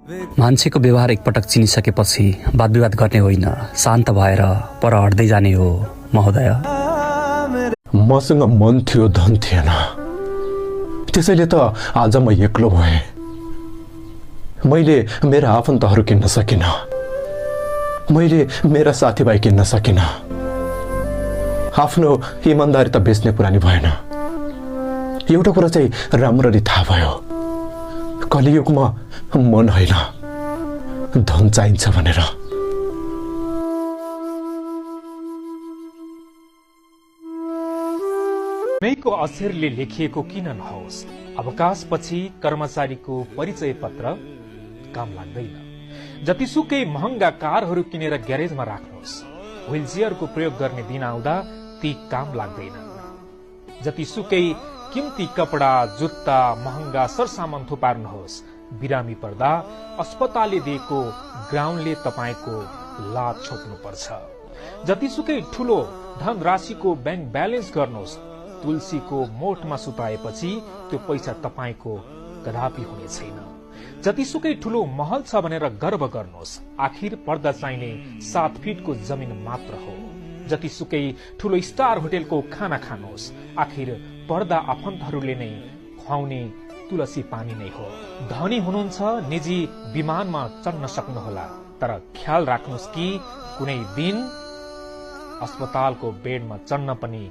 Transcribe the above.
मान्छेको व्यवहार एकपटक चिनिसकेपछि वाद विवाद गर्ने होइन, शान्त भएर पर हट्दै जाने हो महोदय। मसँग मन थियो, धन थिएन, त्यसैले त आज म एक्लो भएँ। मैले मेरा आफन्तहरू किन्न सकिन, मैले मेरा साथीभाइ किन्न सकिन। आफ्नो इमानदारी त बेच्ने कुरा नि भएन। एउटा कुरा चाहिँ राम्ररी थाहा भयो, कलियुगमा मन होइन धन चाहिन्छ भनेर। मैको अक्षरले लेखिएको किन नहोस्, अवकाशपछि कर्मचारीको परिचय पत्र काम लाग्दैन। जतिसुकै महँगा कारहरू किनेर ग्यारेजमा राख्नुहोस्, व्हीलचेयरको प्रयोग गर्ने दिन आउँदा ती काम लाग्दैन। जतिसुकै किम्ती कपडा, जुत्ता, महँगा सरसामान थुपार्नुहोस्, बिरामी पर्दा अस्पतालले दिएको ग्राउन्डले तपाईको लात छोप्नु पर्छ। जतिसुकै ठूलो धनराशिको बैंक ब्यालेन्स गर्नुहोस्, तुलसीको मोठमा सुताएपछि त्यो पैसा तपाईको कदापि हुने छैन। जतिसुकै ठूलो महल छ भनेर गर्व गर्नुहोस्, आखिर पर्दा चाहिने 7 फिटको जमिन मात्र हो। जतिसुकै ठूलो स्टार होटेलको खाना खानुहोस्, आखिर पर्दा आफन्तहरूले नै खुवाउने तुलसी पानी नै हो। धनी हुनुहुन्छ, निजी विमानमा चढ्न सक्नुहोला, तर ख्याल राख्नुहोस् कि कुनै दिन अस्पतालको बेडमा चढ्न पनि